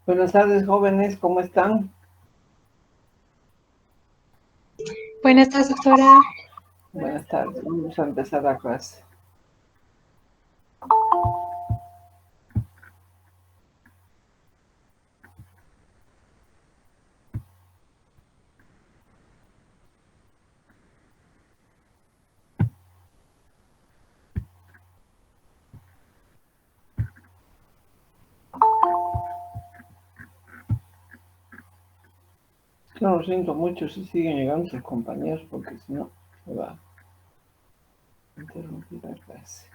Buenas tardes, jóvenes, ¿cómo están? Buenas tardes, doctora. Buenas tardes, vamos a empezar la clase. Yo lo siento mucho si siguen llegando sus compañeros, porque si no, se va a interrumpir la clase.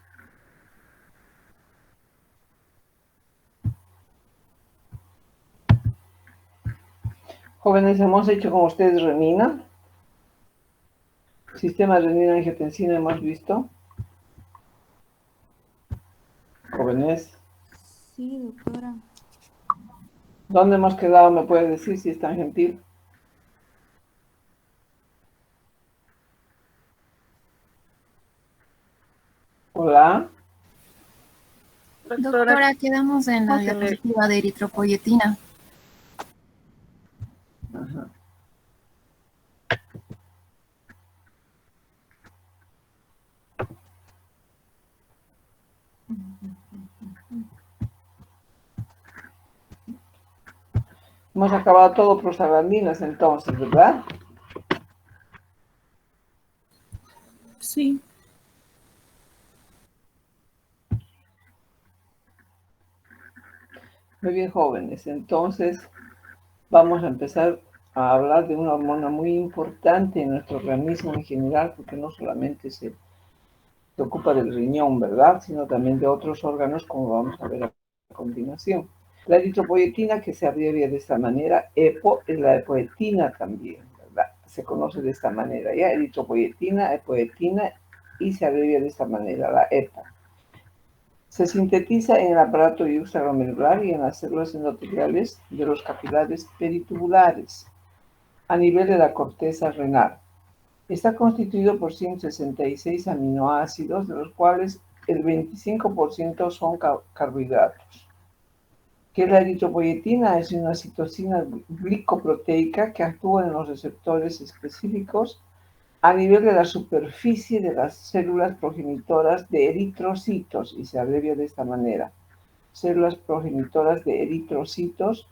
Jóvenes, hemos hecho con ustedes renina. Sistema renina-angiotensina hemos visto. Jóvenes. Sí, doctora. ¿Dónde hemos quedado? ¿Me puede decir si es tan gentil? Hola. Doctora, quedamos en la diapositiva de eritropoyetina. Ajá. Hemos acabado todo prostaglandinas entonces, ¿verdad? Sí. Muy bien, jóvenes. Entonces, vamos a empezar a hablar de una hormona muy importante en nuestro organismo en general, porque no solamente se ocupa del riñón, ¿verdad? Sino también de otros órganos, como vamos a ver a continuación. La eritropoyetina, que se abrevia de esta manera, EPO, es la epoetina también, ¿verdad? Se conoce de esta manera, ¿ya? Eritropoyetina, epoetina, y se abrevia de esta manera, la EPO. Se sintetiza en el aparato extraglomerular y en las células endoteliales de los capilares peritubulares, a nivel de la corteza renal. Está constituido por 166 aminoácidos, de los cuales el 25% son carbohidratos. Que la eritropoyetina es una citosina glicoproteica que actúa en los receptores específicos a nivel de la superficie de las células progenitoras de eritrocitos, y se abrevia de esta manera: células progenitoras de eritrocitos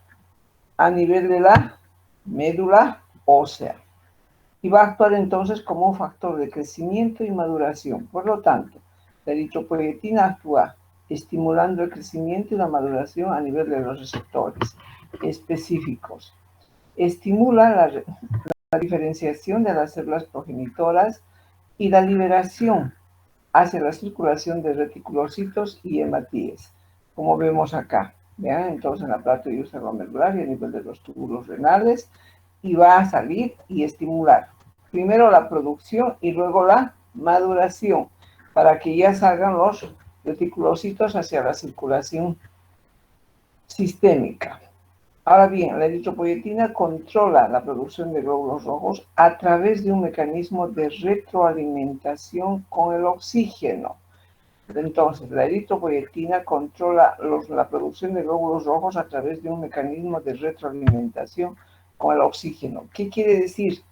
a nivel de la médula ósea. Y va a actuar entonces como un factor de crecimiento y maduración. Por lo tanto, la eritropoyetina actúa estimulando el crecimiento y la maduración a nivel de los receptores específicos. Estimula la diferenciación de las células progenitoras y la liberación hacia la circulación de reticulocitos y hematíes, como vemos acá. ¿Vean? Entonces, en el aparato extraglomerular y a nivel de los túbulos renales, y va a salir y estimular primero la producción y luego la maduración, para que ya salgan los reticulocitos hacia la circulación sistémica. Ahora bien, la eritropoyetina controla la producción de glóbulos rojos a través de un mecanismo de retroalimentación con el oxígeno. Entonces, la eritropoyetina controla la producción de glóbulos rojos a través de un mecanismo de retroalimentación con el oxígeno. ¿Qué quiere decir?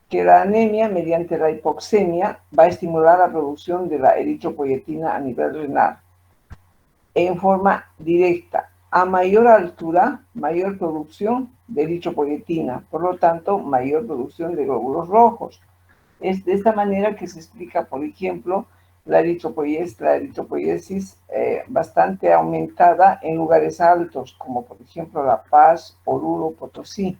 Que la anemia, mediante la hipoxemia, va a estimular la producción de la eritropoyetina a nivel renal en forma directa. A mayor altura, mayor producción de eritropoyetina, por lo tanto, mayor producción de glóbulos rojos. Es de esta manera que se explica, por ejemplo, la eritropoiesis bastante aumentada en lugares altos, como por ejemplo La Paz, Oruro, Potosí,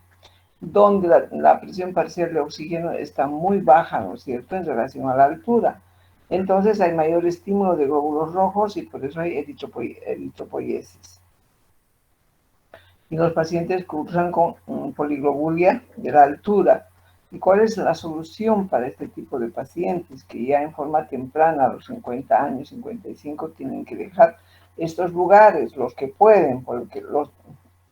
donde la presión parcial de oxígeno está muy baja, ¿no es cierto?, en relación a la altura. Entonces hay mayor estímulo de glóbulos rojos y por eso hay eritropoiesis. Y los pacientes cursan con poliglobulia de la altura. ¿Y cuál es la solución para este tipo de pacientes que ya en forma temprana, a los 50 años, 55, tienen que dejar estos lugares, los que pueden, porque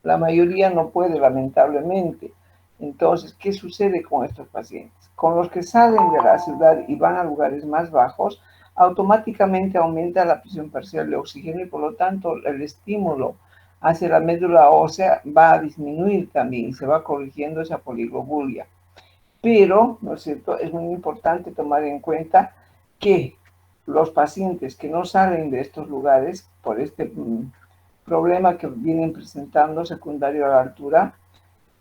la mayoría no puede, lamentablemente? Entonces, ¿qué sucede con estos pacientes? Con los que salen de la ciudad y van a lugares más bajos, automáticamente aumenta la presión parcial de oxígeno y por lo tanto el estímulo hacia la médula ósea va a disminuir también y se va corrigiendo esa poliglobulia. Pero, ¿no es cierto?, es muy importante tomar en cuenta que los pacientes que no salen de estos lugares por este problema que vienen presentando secundario a la altura,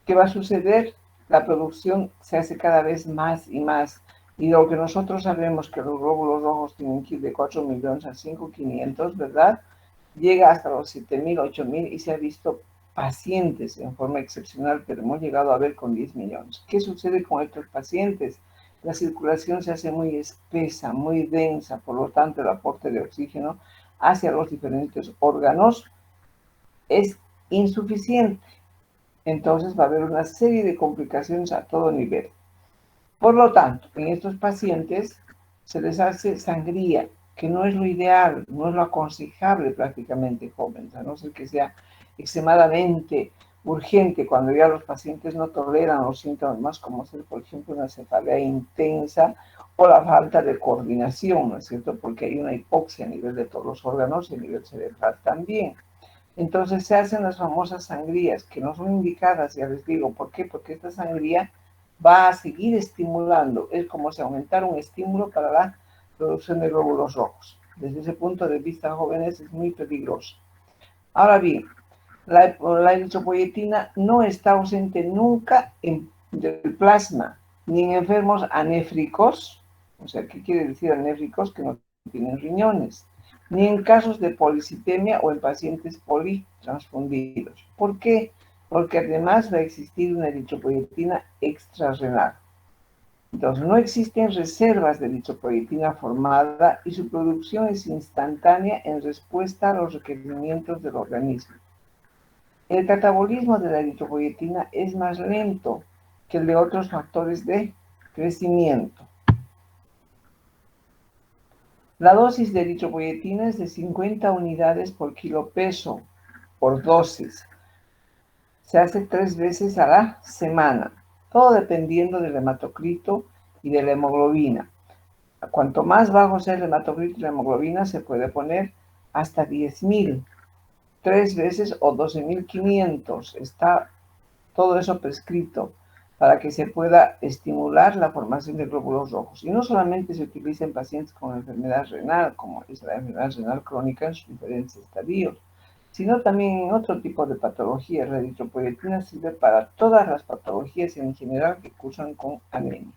¿qué va a suceder? La producción se hace cada vez más y más. Y lo que nosotros sabemos que los glóbulos rojos tienen que ir de 4 millones a 5.500, ¿verdad? Llega hasta los 7.000, 8.000 y se ha visto pacientes en forma excepcional, pero hemos llegado a ver con 10 millones. ¿Qué sucede con estos pacientes? La circulación se hace muy espesa, muy densa, por lo tanto el aporte de oxígeno hacia los diferentes órganos es insuficiente. Entonces va a haber una serie de complicaciones a todo nivel. Por lo tanto, en estos pacientes se les hace sangría, que no es lo ideal, no es lo aconsejable prácticamente, jóvenes, a no ser que sea extremadamente urgente, cuando ya los pacientes no toleran los síntomas, como ser, por ejemplo, una cefalea intensa o la falta de coordinación, ¿no es cierto? Porque hay una hipoxia a nivel de todos los órganos y a nivel cerebral también. Entonces se hacen las famosas sangrías, que no son indicadas, ya les digo. ¿Por qué? Porque esta sangría va a seguir estimulando. Es como si aumentara un estímulo para la producción de glóbulos rojos. Desde ese punto de vista, jóvenes, es muy peligroso. Ahora bien, la eritropoyetina no está ausente nunca del plasma, ni en enfermos anéfricos, o sea, ¿qué quiere decir anéfricos? Que no tienen riñones, ni en casos de policitemia o en pacientes politransfundidos. ¿Por qué? Porque además va a existir una eritropoyetina extrarrenal. Entonces, no existen reservas de eritropoyetina formada y su producción es instantánea en respuesta a los requerimientos del organismo. El catabolismo de la eritropoyetina es más lento que el de otros factores de crecimiento. La dosis de eritropoyetina es de 50 unidades por kilo peso por dosis. Se hace 3 veces a la semana, todo dependiendo del hematocrito y de la hemoglobina. Cuanto más bajo sea el hematocrito y la hemoglobina, se puede poner hasta 10.000, 3 veces o 12.500. Está todo eso prescrito para que se pueda estimular la formación de glóbulos rojos. Y no solamente se utiliza en pacientes con enfermedad renal, como es la enfermedad renal crónica en sus diferentes estadios, sino también en otro tipo de patologías. La eritropoyetina sirve para todas las patologías en general que cursan con anemia.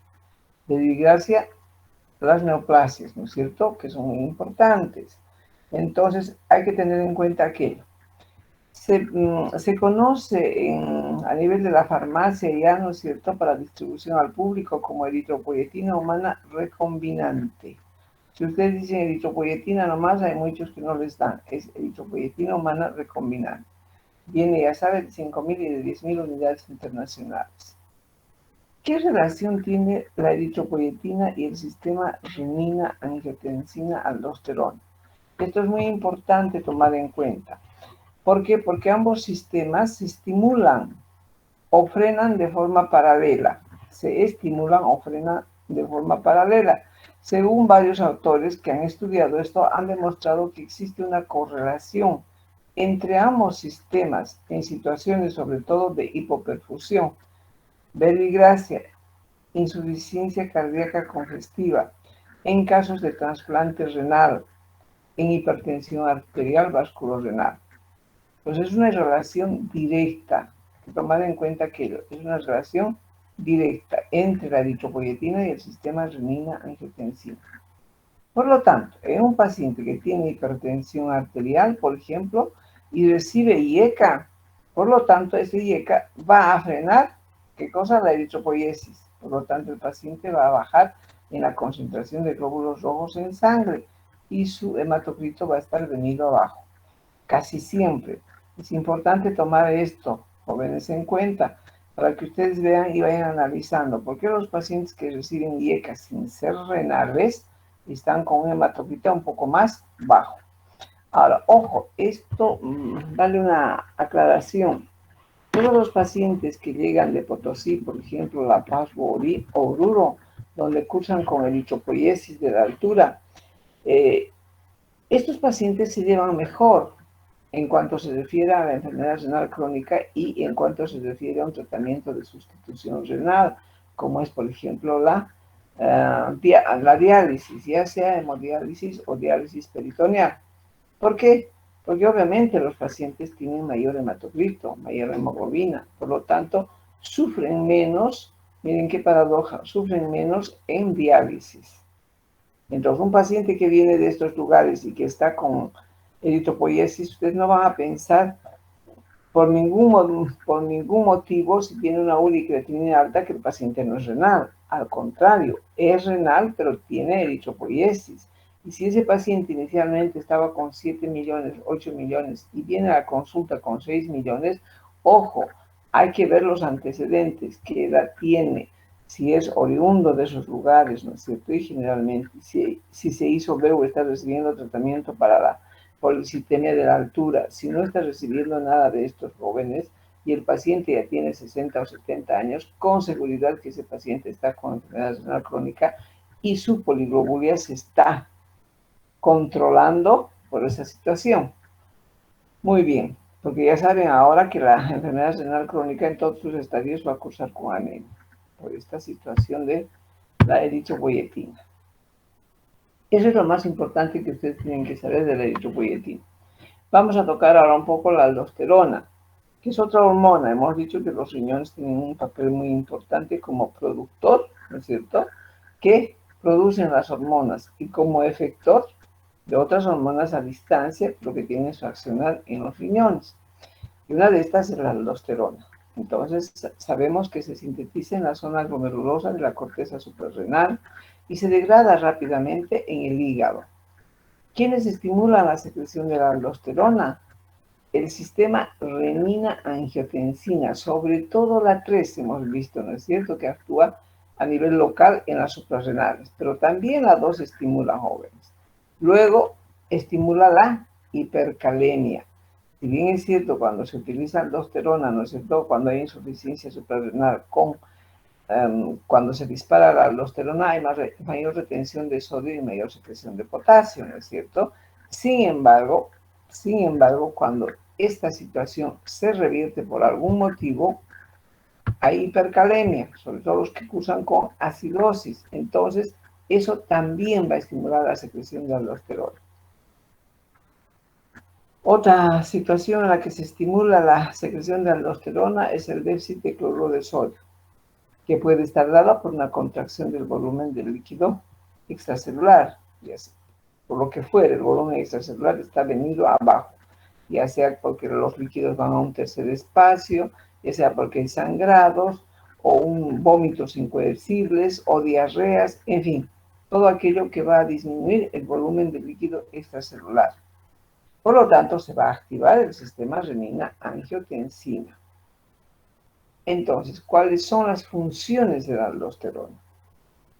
De desgracia, las neoplasias, ¿no es cierto?, que son muy importantes. Entonces, hay que tener en cuenta aquello. Se conoce a nivel de la farmacia ya, ¿no es cierto?, para distribución al público como eritropoyetina humana recombinante. Si ustedes dicen eritropoyetina nomás, hay muchos que no les dan. Es eritropoyetina humana recombinante. Viene, ya saben, de 5.000 y de 10.000 unidades internacionales. ¿Qué relación tiene la eritropoyetina y el sistema renina-angiotensina-aldosterona? Esto es muy importante tomar en cuenta. ¿Por qué? Porque ambos sistemas se estimulan o frenan de forma paralela. Se estimulan o frenan de forma paralela. Según varios autores que han estudiado esto, han demostrado que existe una correlación entre ambos sistemas en situaciones sobre todo de hipoperfusión, verbigracia, insuficiencia cardíaca congestiva, en casos de trasplante renal, en hipertensión arterial vasculorenal. Pues es una relación directa, hay que tomar en cuenta que es una relación directa entre la eritropoyetina y el sistema renina-angiotensina. Por lo tanto, en un paciente que tiene hipertensión arterial, por ejemplo, y recibe IECA, por lo tanto, ese IECA va a frenar, ¿qué cosa? La eritropoiesis. Por lo tanto, el paciente va a bajar en la concentración de glóbulos rojos en sangre y su hematocrito va a estar venido abajo. Casi siempre. Es importante tomar esto, jóvenes, en cuenta, para que ustedes vean y vayan analizando por qué los pacientes que reciben IECA sin ser renales están con un hematocrito un poco más bajo. Ahora, ojo, esto vale una aclaración. Todos los pacientes que llegan de Potosí, por ejemplo, La Paz o Oruro, donde cursan con eritropoiesis de la altura, estos pacientes se llevan mejor. en cuanto se refiere a la enfermedad renal crónica y en cuanto se refiere a un tratamiento de sustitución renal, como es, por ejemplo, la diálisis, ya sea hemodiálisis o diálisis peritoneal. ¿Por qué? Porque obviamente los pacientes tienen mayor hematocrito, mayor hemoglobina, por lo tanto, sufren menos, miren qué paradoja, sufren menos en diálisis. Entonces, un paciente que viene de estos lugares y que está con eritropoiesis, ustedes no van a pensar por ningún motivo, si tiene una uricreatinina alta, que el paciente no es renal. Al contrario, es renal, pero tiene eritropoiesis. Y si ese paciente inicialmente estaba con 7 millones, 8 millones y viene a la consulta con 6 millones, ojo, hay que ver los antecedentes, qué edad tiene, si es oriundo de esos lugares, ¿no es cierto? Y generalmente, si se hizo ver o está recibiendo tratamiento para la policitemia de la altura, si no está recibiendo nada de estos jóvenes y el paciente ya tiene 60 o 70 años, con seguridad que ese paciente está con enfermedad renal crónica y su poliglobulia se está controlando por esa situación. Muy bien, porque ya saben ahora que la enfermedad renal crónica en todos sus estadios va a cursar con anemia, por esta situación de la eritropoyetina. Eso es lo más importante que ustedes tienen que saber de la eritropoyetina. Vamos a tocar ahora un poco la aldosterona, que es otra hormona. Hemos dicho que los riñones tienen un papel muy importante como productor, ¿no es cierto?, que producen las hormonas, y como efector de otras hormonas a distancia, lo que tienen su accionar en los riñones. Y una de estas es la aldosterona. Entonces, sabemos que se sintetiza en la zona glomerulosa de la corteza suprarrenal y se degrada rápidamente en el hígado. ¿Quiénes estimulan la secreción de la aldosterona? El sistema renina-angiotensina, sobre todo la 3 hemos visto, ¿no es cierto?, que actúa a nivel local en las suprarrenales, pero también la 2 estimula jóvenes. Luego, estimula la hipercalemia. Si bien es cierto, cuando se utiliza aldosterona, ¿no es cierto?, cuando hay insuficiencia suprarrenal, cuando se dispara la aldosterona hay mayor retención de sodio y mayor secreción de potasio, ¿no es cierto? Sin embargo, cuando esta situación se revierte por algún motivo, hay hipercalemia, sobre todo los que cursan con acidosis. Entonces, eso también va a estimular la secreción de aldosterona. Otra situación en la que se estimula la secreción de aldosterona es el déficit de cloruro de sodio, que puede estar dada por una contracción del volumen del líquido extracelular, ya sea, por lo que fuere, el volumen extracelular está venido abajo, ya sea porque los líquidos van a un tercer espacio, ya sea porque hay sangrados, o vómitos incoercibles, o diarreas, en fin, todo aquello que va a disminuir el volumen del líquido extracelular. Por lo tanto, se va a activar el sistema renina-angiotensina. Entonces, ¿cuáles son las funciones de la aldosterona?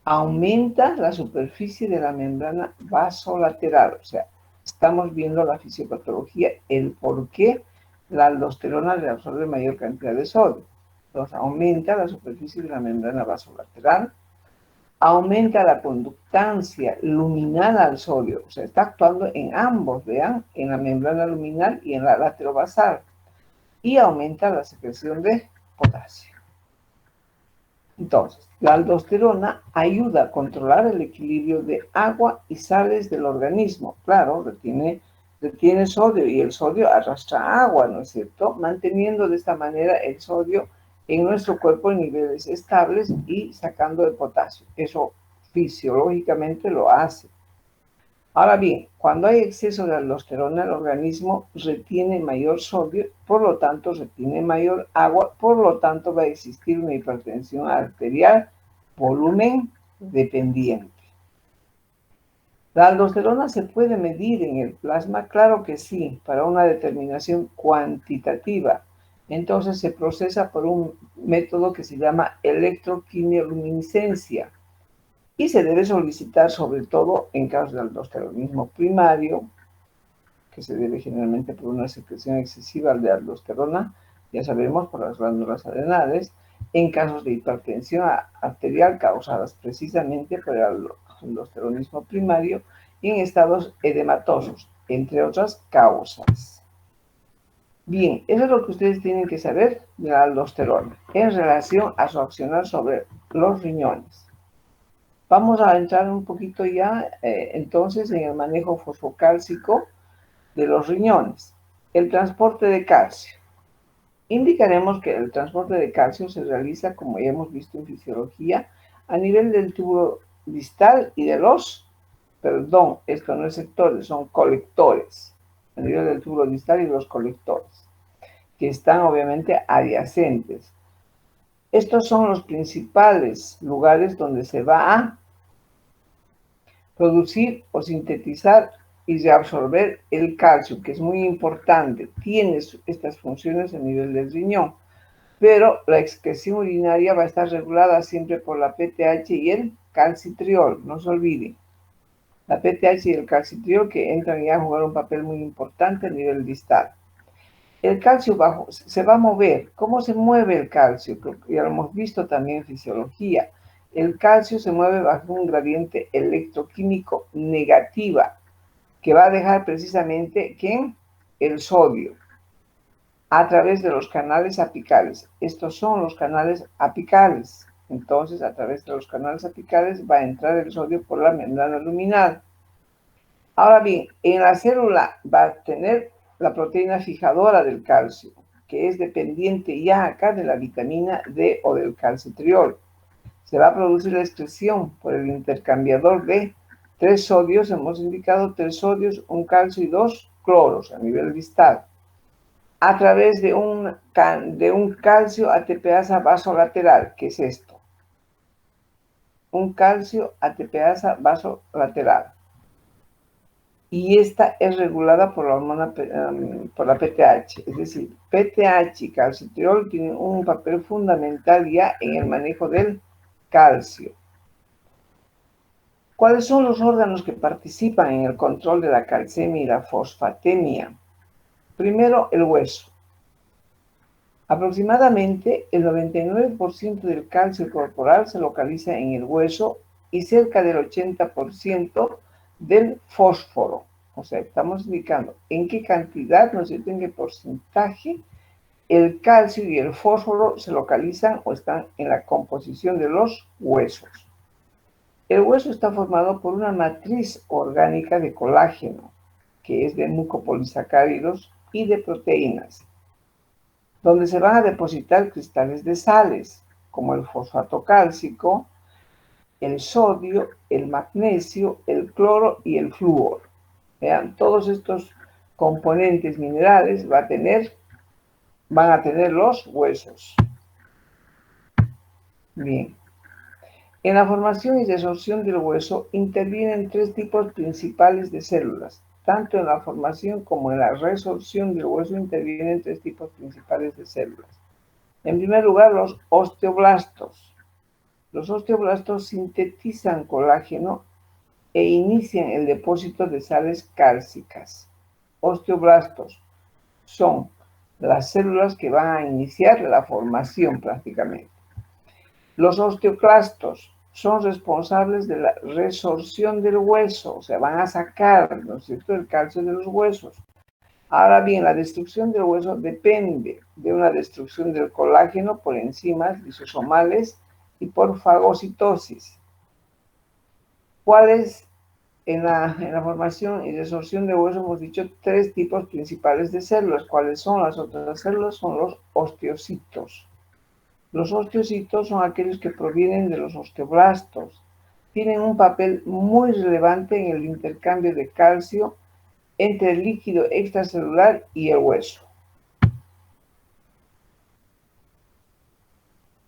Aumenta la superficie de la membrana vasolateral, o sea, estamos viendo la fisiopatología, el por qué la aldosterona reabsorbe mayor cantidad de sodio. Entonces, aumenta la superficie de la membrana vasolateral, aumenta la conductancia luminal al sodio, o sea, está actuando en ambos, vean, en la membrana luminal y en la laterobasal, y aumenta la secreción de potasio. Entonces, la aldosterona ayuda a controlar el equilibrio de agua y sales del organismo. Claro, retiene sodio y el sodio arrastra agua, ¿no es cierto?, manteniendo de esta manera el sodio en nuestro cuerpo en niveles estables y sacando el potasio. Eso fisiológicamente lo hace. Ahora bien, cuando hay exceso de aldosterona, el organismo retiene mayor sodio, por lo tanto retiene mayor agua, por lo tanto va a existir una hipertensión arterial volumen dependiente. ¿La aldosterona se puede medir en el plasma? Claro que sí, para una determinación cuantitativa. Entonces se procesa por un método que se llama electroquimioluminiscencia y se debe solicitar sobre todo en casos de aldosteronismo primario, que se debe generalmente por una secreción excesiva de aldosterona, ya sabemos, por las glándulas adrenales, en casos de hipertensión arterial causadas precisamente por el aldosteronismo primario y en estados edematosos, entre otras causas. Bien, eso es lo que ustedes tienen que saber de la aldosterona en relación a su accionar sobre los riñones. Vamos a entrar un poquito ya entonces en el manejo fosfocálcico de los riñones. El transporte de calcio. Indicaremos que el transporte de calcio se realiza, como ya hemos visto en fisiología, a nivel del tubo distal y de los, perdón, esto no es sectores, son colectores, a nivel del tubo distal y de los colectores, que están obviamente adyacentes. Estos son los principales lugares donde se va a producir o sintetizar y reabsorber el calcio, que es muy importante. Tiene estas funciones a nivel del riñón, pero la excreción urinaria va a estar regulada siempre por la PTH y el calcitriol, no se olviden. La PTH y el calcitriol que entran ya a jugar un papel muy importante a nivel distal. El calcio bajo se va a mover. ¿Cómo se mueve el calcio? Ya lo hemos visto también en fisiología. El calcio se mueve bajo un gradiente electroquímico negativa, que va a dejar precisamente ¿quién? El sodio, a través de los canales apicales. Estos son los canales apicales. Entonces, a través de los canales apicales va a entrar el sodio por la membrana luminal. Ahora bien, en la célula va a tener la proteína fijadora del calcio, que es dependiente ya acá de la vitamina D o del calcitriol. Se va a producir la excreción por el intercambiador de 3 sodios, hemos indicado 3 sodios, 1 calcio y 2 cloros a nivel distal, a través de un calcio ATPasa vasolateral, que es esto. Un calcio ATPasa vasolateral. Y esta es regulada por la hormona, por la PTH, es decir, PTH y calcitriol tienen un papel fundamental ya en el manejo del calcio. ¿Cuáles son los órganos que participan en el control de la calcemia y la fosfatemia? Primero, el hueso. Aproximadamente el 99% del calcio corporal se localiza en el hueso y cerca del 80% del fósforo. O sea, estamos indicando en qué cantidad, no sé, en qué porcentaje el calcio y el fósforo se localizan o están en la composición de los huesos. El hueso está formado por una matriz orgánica de colágeno, que es de mucopolisacáridos y de proteínas, donde se van a depositar cristales de sales, como el fosfato cálcico, el sodio, el magnesio, el cloro y el flúor. Vean, todos estos componentes minerales van a tener los huesos. Bien. En la formación y desorción del hueso intervienen 3 tipos principales de células. Tanto en la formación como en la resorción del hueso intervienen 3 tipos principales de células. En primer lugar, los osteoblastos. Los osteoblastos sintetizan colágeno e inician el depósito de sales cálcicas. Osteoblastos son las células que van a iniciar la formación prácticamente. Los osteoclastos son responsables de la resorción del hueso, o sea, van a sacar, ¿no es cierto?, el calcio de los huesos. Ahora bien, la destrucción del hueso depende de una destrucción del colágeno por enzimas lisosomales y por fagocitosis. ¿Cuáles? En la formación y desorción de hueso hemos dicho 3 tipos principales de células. ¿Cuáles son las otras células? Son los osteocitos. Los osteocitos son aquellos que provienen de los osteoblastos. Tienen un papel muy relevante en el intercambio de calcio entre el líquido extracelular y el hueso.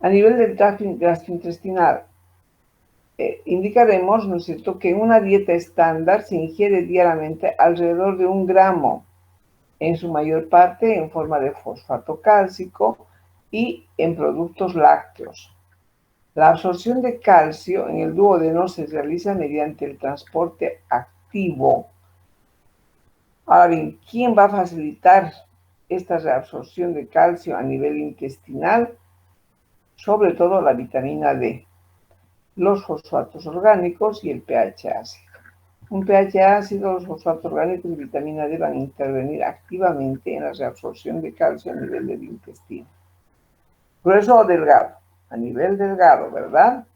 A nivel del tracto gastrointestinal, indicaremos, ¿no es cierto?, que en una dieta estándar se ingiere diariamente alrededor de 1 gramo, en su mayor parte en forma de fosfato cálcico y en productos lácteos. La absorción de calcio en el duodeno se realiza mediante el transporte activo. Ahora bien, ¿quién va a facilitar esta reabsorción de calcio a nivel intestinal? Sobre todo la vitamina D, los fosfatos orgánicos y el pH ácido. Un pH ácido, los fosfatos orgánicos y vitamina D van a intervenir activamente en la reabsorción de calcio a nivel del intestino. Grueso o delgado, a nivel delgado, ¿verdad?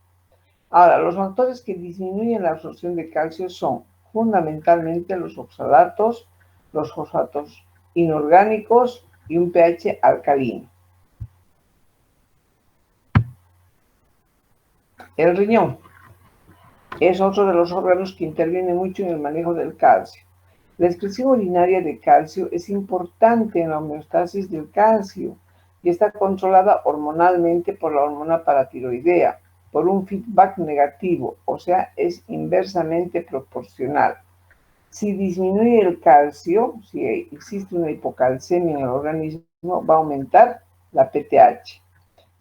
Ahora, los factores que disminuyen la absorción de calcio son fundamentalmente los oxalatos, los fosfatos inorgánicos y un pH alcalino. El riñón es otro de los órganos que interviene mucho en el manejo del calcio. La excreción urinaria de calcio es importante en la homeostasis del calcio y está controlada hormonalmente por la hormona paratiroidea, por un feedback negativo, o sea, es inversamente proporcional. Si disminuye el calcio, si existe una hipocalcemia en el organismo, va a aumentar la PTH.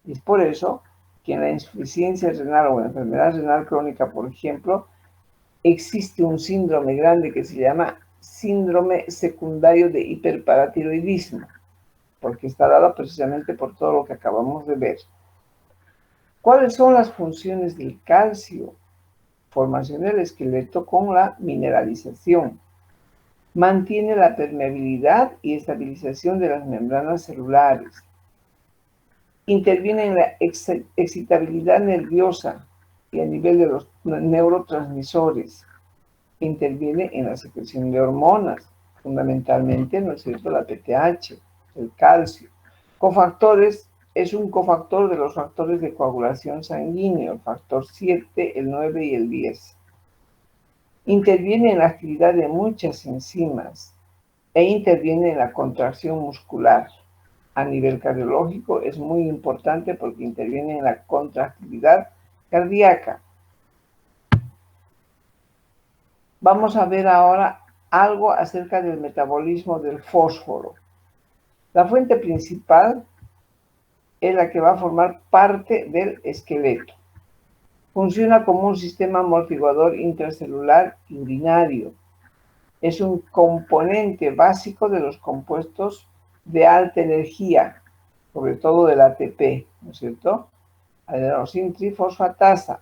Y es por eso que en la insuficiencia renal o en la enfermedad renal crónica, por ejemplo, existe un síndrome grande que se llama síndrome secundario de hiperparatiroidismo, porque está dado precisamente por todo lo que acabamos de ver. ¿Cuáles son las funciones del calcio? Formación del esqueleto con la mineralización. Mantiene la permeabilidad y estabilización de las membranas celulares. Interviene en la excitabilidad nerviosa y a nivel de los neurotransmisores. Interviene en la secreción de hormonas, fundamentalmente, ¿no es cierto?, la PTH, el calcio. Cofactores, es un cofactor de los factores de coagulación sanguínea, el factor 7, el 9 y el 10. Interviene en la actividad de muchas enzimas e interviene en la contracción muscular. A nivel cardiológico es muy importante porque interviene en la contractilidad cardíaca. Vamos a ver ahora algo acerca del metabolismo del fósforo. La fuente principal es la que va a formar parte del esqueleto. Funciona como un sistema amortiguador intracelular y urinario. Es un componente básico de los compuestos de alta energía, sobre todo del ATP, ¿no es cierto? Adenosin trifosfatasa.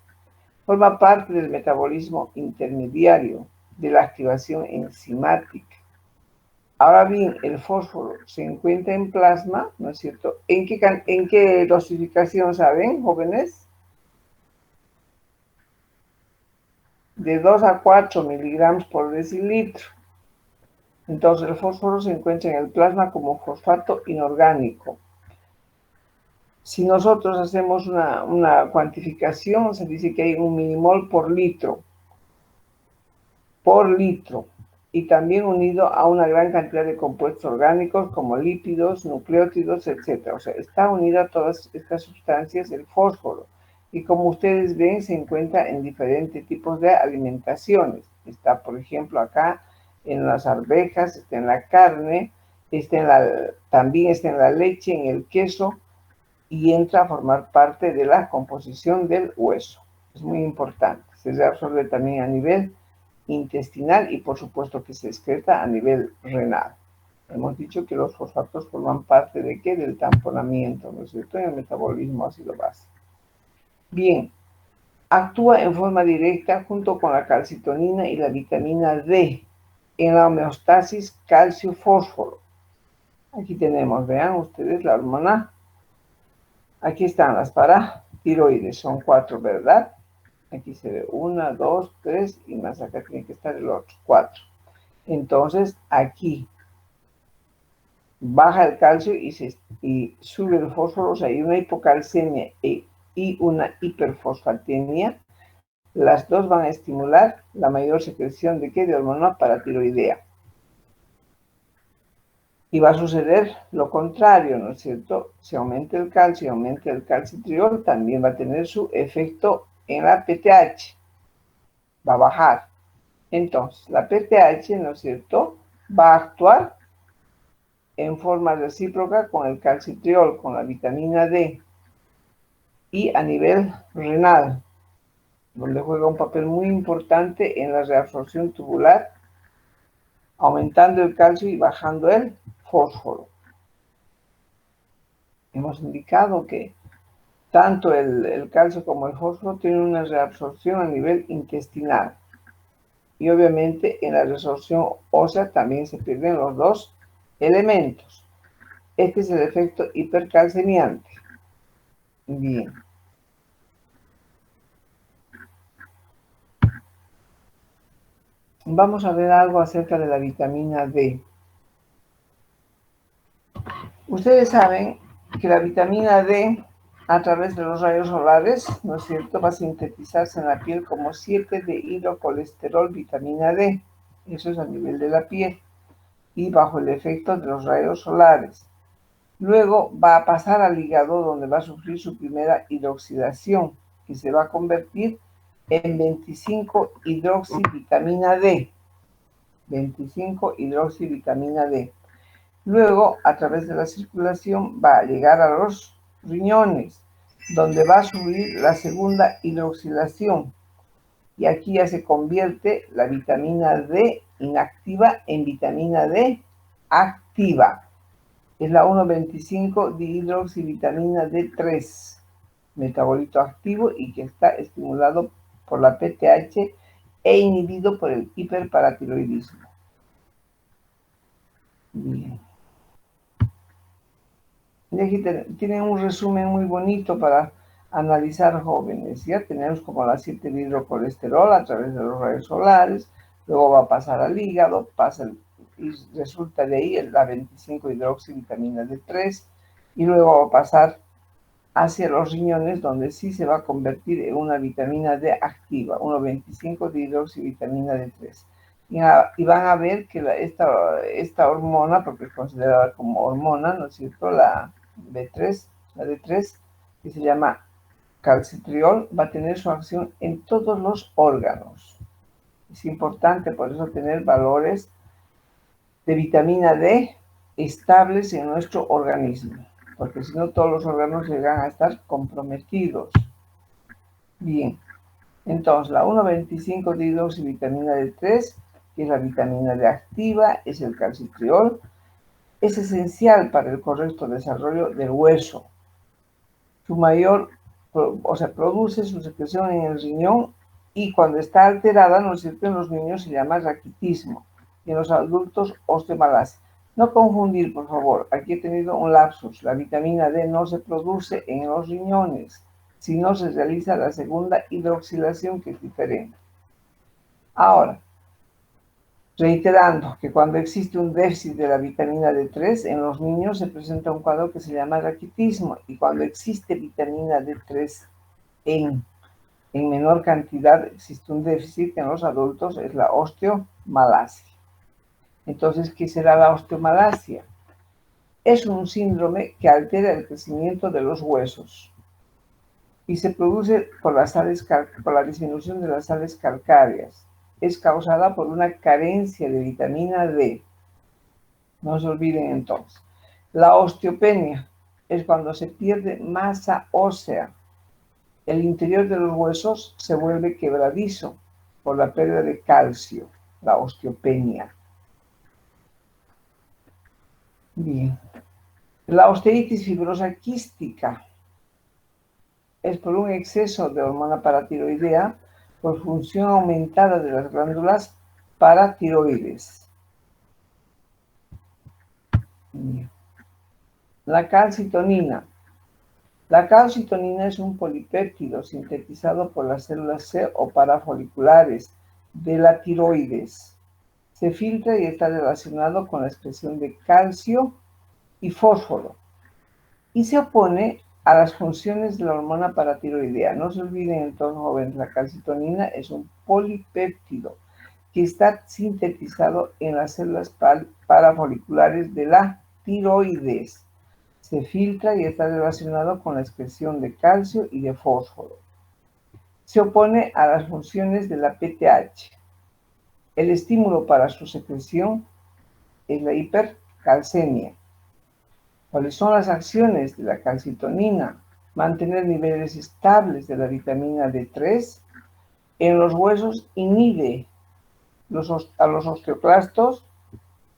Forma parte del metabolismo intermediario, de la activación enzimática. Ahora bien, el fósforo se encuentra en plasma, ¿no es cierto? ¿En qué dosificación saben, jóvenes? De 2 a 4 miligramos por decilitro. Entonces el fósforo se encuentra en el plasma como fosfato inorgánico. Si nosotros hacemos una cuantificación, se dice que hay 1 milimol por litro, y también unido a una gran cantidad de compuestos orgánicos como lípidos, nucleótidos, etc. O sea, está unido a todas estas sustancias el fósforo. Y como ustedes ven, se encuentra en diferentes tipos de alimentaciones. Está, por ejemplo, acá en las arvejas, está en la carne, también está en la leche, en el queso, y entra a formar parte de la composición del hueso. Es muy importante. Se reabsorbe también a nivel intestinal y por supuesto que se excreta a nivel renal. Hemos dicho que los fosfatos forman parte de ¿qué? Del tamponamiento, ¿no es cierto? En el metabolismo ácido base. Bien, actúa en forma directa junto con la calcitonina y la vitamina D en la homeostasis calcio-fósforo. Aquí tenemos, vean ustedes la hormona. Aquí están las paratiroides, son 4, ¿verdad? Aquí se ve 1, 2, 3 y más acá tiene que estar el otro, 4. Entonces aquí baja el calcio y sube el fósforo, o sea, hay una hipocalcemia y una hiperfosfatemia. Las dos van a estimular la mayor secreción de ¿qué? De hormona paratiroidea. Y va a suceder lo contrario, ¿no es cierto? Si aumenta el calcio y aumenta el calcitriol, también va a tener su efecto en la PTH. Va a bajar. Entonces, la PTH, ¿no es cierto?, va a actuar en forma recíproca con el calcitriol, con la vitamina D, y a nivel renal, donde juega un papel muy importante en la reabsorción tubular, aumentando el calcio y bajando el fósforo. Hemos indicado que tanto el calcio como el fósforo tienen una reabsorción a nivel intestinal. Y obviamente en la resorción ósea también se pierden los dos elementos. Este es el efecto hipercalcemiante. Bien. Vamos a ver algo acerca de la vitamina D. Ustedes saben que la vitamina D, a través de los rayos solares, ¿no es cierto?, va a sintetizarse en la piel como 7-dehidrocolesterol vitamina D. Eso es a nivel de la piel y bajo el efecto de los rayos solares. Luego va a pasar al hígado, donde va a sufrir su primera hidroxidación y se va a convertir en 25-hidroxivitamina D. 25-hidroxivitamina D. Luego, a través de la circulación, va a llegar a los riñones, donde va a subir la segunda hidroxilación. Y aquí ya se convierte la vitamina D inactiva en vitamina D activa. Es la 1,25-dihidroxivitamina D3, metabolito activo y que está estimulado por la PTH e inhibido por el hiperparatiroidismo. Bien. Y aquí tienen un resumen muy bonito para analizar jóvenes. Ya tenemos como la 7-dihidrocolesterol a través de los rayos solares, luego va a pasar al hígado, y resulta de ahí la 25-hidroxivitamina D3, y luego va a pasar hacia los riñones, donde sí se va a convertir en una vitamina D activa, 1,25-dihidroxivitamina D3. Y van a ver que esta hormona, porque es considerada como hormona, ¿no es cierto?, la D3, que se llama calcitriol, va a tener su acción en todos los órganos. Es importante por eso tener valores de vitamina D estables en nuestro organismo, porque si no todos los órganos llegan a estar comprometidos. Bien, entonces la 1,25-dihidroxivitamina D3, que es la vitamina D activa, es el calcitriol, es esencial para el correcto desarrollo del hueso. Produce su secreción en el riñón y cuando está alterada, ¿no es cierto?, en los niños se llama raquitismo y en los adultos osteomalacia. No confundir, por favor, aquí he tenido un lapsus. La vitamina D no se produce en los riñones, sino se realiza la segunda hidroxilación, que es diferente. Ahora, reiterando que cuando existe un déficit de la vitamina D3 en los niños se presenta un cuadro que se llama raquitismo, y cuando existe vitamina D3 en menor cantidad, existe un déficit en los adultos, es la osteomalacia. Entonces, ¿qué será la osteomalacia? Es un síndrome que altera el crecimiento de los huesos y se produce por la disminución de las sales calcáreas. Es causada por una carencia de vitamina D. No se olviden entonces. La osteopenia es cuando se pierde masa ósea. El interior de los huesos se vuelve quebradizo por la pérdida de calcio, la osteopenia. Bien. La osteitis fibrosa quística es por un exceso de hormona paratiroidea por función aumentada de las glándulas paratiroides. Bien. La calcitonina. La calcitonina es un polipéptido sintetizado por las células C o parafoliculares de la tiroides. Se filtra y está relacionado con la excreción de calcio y fósforo y se opone a las funciones de la hormona paratiroidea. No se olviden entonces, jóvenes, la calcitonina es un polipéptido que está sintetizado en las células parafoliculares de la tiroides. Se filtra y está relacionado con la excreción de calcio y de fósforo. Se opone a las funciones de la PTH. El estímulo para su secreción es la hipercalcemia. ¿Cuáles son las acciones de la calcitonina? Mantener niveles estables de la vitamina D3. En los huesos inhibe a los osteoclastos,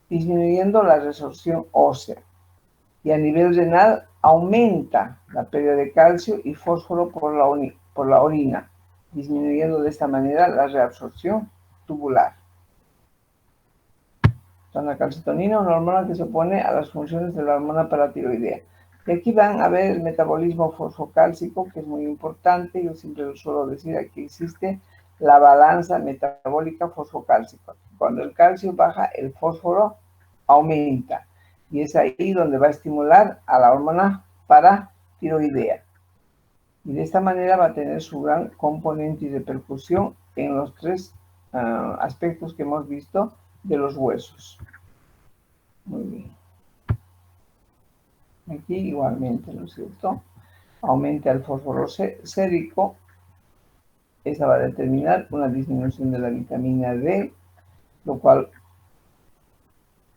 disminuyendo la resorción ósea. Y a nivel renal aumenta la pérdida de calcio y fósforo por la orina, disminuyendo de esta manera la reabsorción tubular. La calcitonina es una hormona que se opone a las funciones de la hormona paratiroidea. Y aquí van a ver el metabolismo fosfocálcico, que es muy importante. Yo siempre lo suelo decir, aquí existe la balanza metabólica fosfocálcica. Cuando el calcio baja, el fósforo aumenta. Y es ahí donde va a estimular a la hormona paratiroidea. Y de esta manera va a tener su gran componente y repercusión en los tres aspectos que hemos visto de los huesos. Muy bien. Aquí igualmente, ¿no es cierto? Aumenta el fósforo sérico. Esa va a determinar una disminución de la vitamina D, lo cual,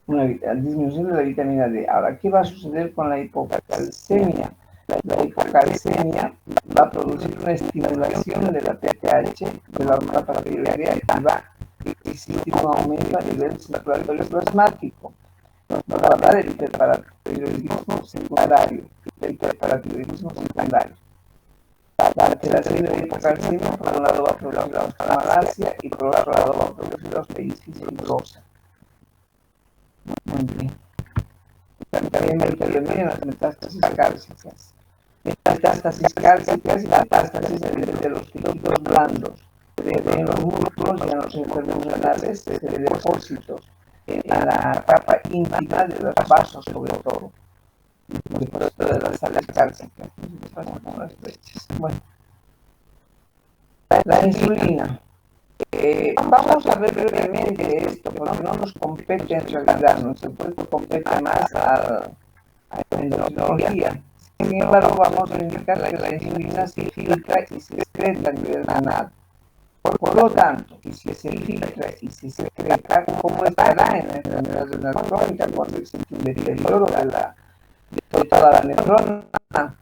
una disminución de la vitamina D. Ahora, ¿qué va a suceder con la hipocalcemia? La hipocalcemia va a producir una estimulación de la PTH, de la hormona paratiroidea, y va a existir un aumento a nivel circulatorio plasmático. Nos va a hablar del hiperparatiroidismo secundario. La alteración de la hipocalcemia, por un lado, va a producir la osteomalacia y por otro lado va a producir la osteoitis fibrosa. Muy bien. También va a intervenir en las metástasis cálcicas. Metástasis cálcicas y metástasis de los tejidos blandos. En los músculos y en los enfermos renales se ve depósitos en la capa íntima de los vasos, sobre todo. Después de las sales cálcicas. Bueno, la insulina. Vamos a ver brevemente esto, porque no nos compete en realidad, nuestro cuerpo compete más a la endocrinología. Sin embargo, vamos a indicar que la insulina se filtra y se excreta a nivel renal. Por lo tanto, si se filtra y se secreta, ¿cómo estará en la enfermedad renal crónica cuando existe un deterioro de toda la neurona? Va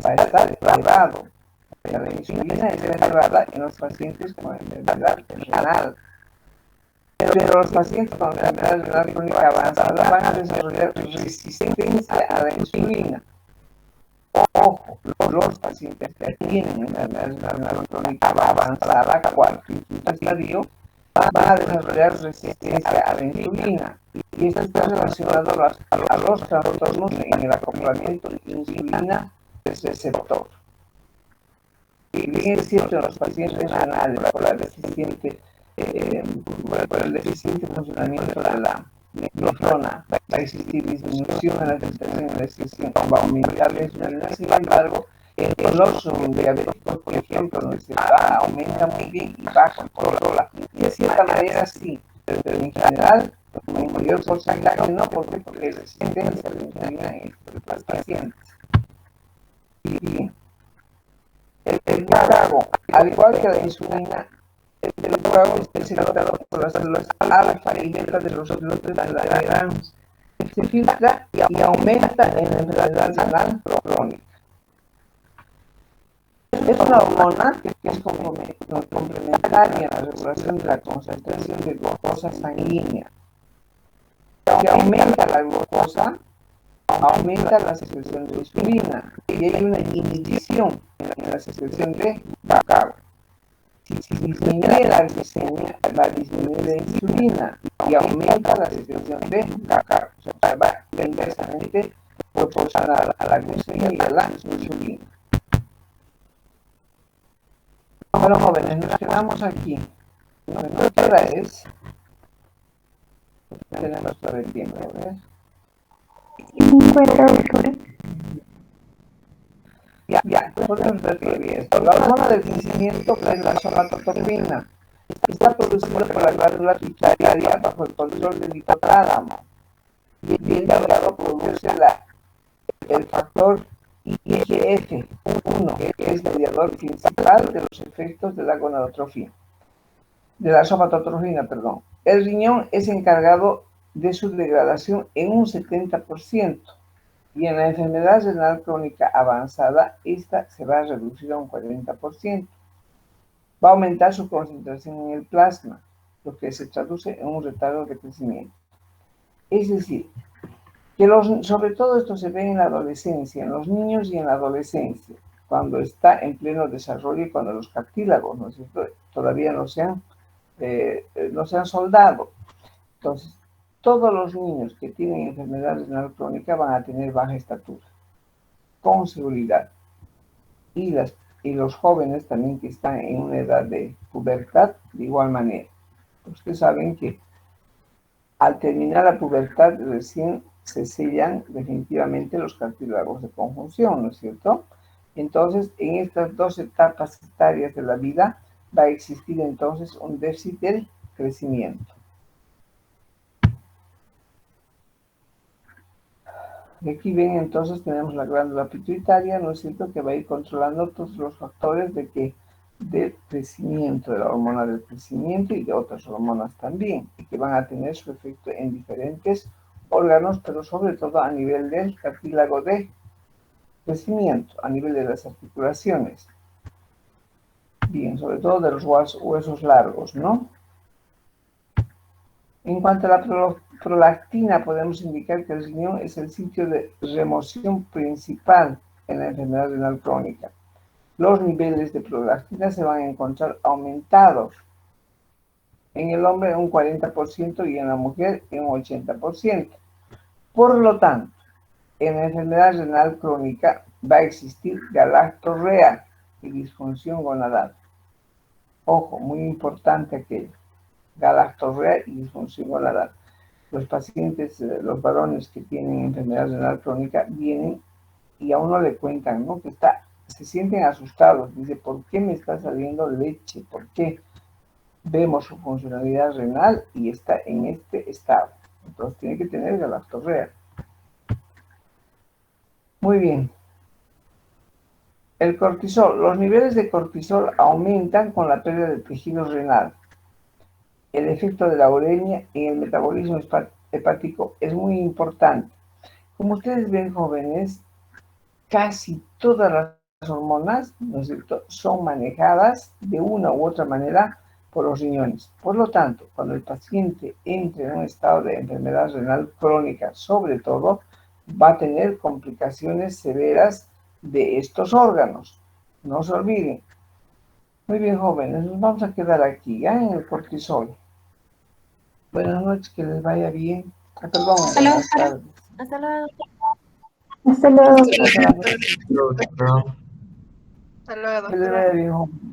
a estar elevado. La insulina es elevada en los pacientes con enfermedad renal. Pero los pacientes con enfermedad renal crónica avanzada van a desarrollar resistencia a la insulina. Ojo, los pacientes que tienen enfermedad renal crónica avanzada, cuarto estadio, van a desarrollar resistencia a la insulina. Y esto está relacionado a los trastornos en el acoplamiento de insulina-receptor. Y bien es cierto, en los pacientes renales por el deficiente funcionamiento de la neurona va a existir disminución en la excreción, va a aumentar la insulina. Sin embargo, en los diabéticos, por ejemplo, donde aumenta muy bien y baja, controla. Y de cierta manera sí, pero en general, en mayor porcentaje no, porque hay resistencia a la insulina en estos pacientes. Y bien. El glucago, al igual que la insulina, el glucago está secretado por las células alfa y beta de los islotes de la granja. Se filtra y aumenta en la enfermedad renal crónica. Es una hormona que es complementaria en la regulación de la concentración de glucosa sanguínea. Si aumenta la glucosa, aumenta la secreción de insulina y hay una inhibición en la secreción de glucago. Si disminuye la glicemia, va a disminuir la insulina y aumenta la secreción de glucago. O sea, va inversamente proporcional a la glicemia y a la insulina. Bueno, jóvenes, nos quedamos aquí. ¿Qué hora es? Tenemos todo el tiempo, ¿verdad? 50 horas. Ya, podemos repetir esto. La hormona del crecimiento es la somatostatina. Está producida por la glándula pituitaria bajo el control del hipotálamo. Y el hígado produce el factor IGF-1, que es mediador principal de los efectos de la gonadotrofia. De la somatotrofina, perdón. El riñón es encargado de su degradación en un 70%. Y en la enfermedad renal crónica avanzada, esta se va a reducir a un 40%. Va a aumentar su concentración en el plasma, lo que se traduce en un retardo de crecimiento. Es decir, que sobre todo esto se ve en la adolescencia, en los niños y en la adolescencia, cuando está en pleno desarrollo y cuando los cartílagos, ¿no es cierto?, todavía no se han no sean soldados. Entonces, todos los niños que tienen enfermedad renal crónica van a tener baja estatura, con seguridad. Y los jóvenes también que están en una edad de pubertad, de igual manera. Ustedes saben que al terminar la pubertad recién se sellan definitivamente los cartílagos de conjunción, ¿no es cierto? Entonces, en estas dos etapas etarias de la vida va a existir entonces un déficit del crecimiento. Y aquí ven, entonces tenemos la glándula pituitaria, ¿no es cierto?, que va a ir controlando todos los factores del crecimiento, de la hormona del crecimiento y de otras hormonas también, y que van a tener su efecto en diferentes órganos, pero sobre todo a nivel del cartílago de crecimiento, a nivel de las articulaciones. Bien, sobre todo de los huesos largos, ¿no? En cuanto a la prolactina, podemos indicar que el riñón es el sitio de remoción principal en la enfermedad renal crónica. Los niveles de prolactina se van a encontrar aumentados en el hombre en un 40% y en la mujer en un 80%. Por lo tanto, en la enfermedad renal crónica va a existir galactorrea y disfunción gonadal. Ojo, muy importante aquello. Galactorrea y disfunción gonadal. Los pacientes, los varones que tienen enfermedad renal crónica vienen y a uno le cuentan, ¿no?, que se sienten asustados. Dice, ¿por qué me está saliendo leche? ¿Por qué? Vemos su funcionalidad renal y está en este estado. Entonces tiene que tener galactorrea. Muy bien. El cortisol. Los niveles de cortisol aumentan con la pérdida del tejido renal. El efecto de la uremia en el metabolismo hepático es muy importante. Como ustedes ven, jóvenes, casi todas las hormonas, ¿no es cierto?, son manejadas de una u otra manera por los riñones. Por lo tanto, cuando el paciente entre en un estado de enfermedad renal crónica, sobre todo, va a tener complicaciones severas de estos órganos. No se olviden. Muy bien, jóvenes, nos vamos a quedar aquí, ¿ya?, en el cortisol. Buenas noches, que les vaya bien. Perdón, buenas tardes. Hasta luego. Hasta luego. Que les vaya bien, jóvenes.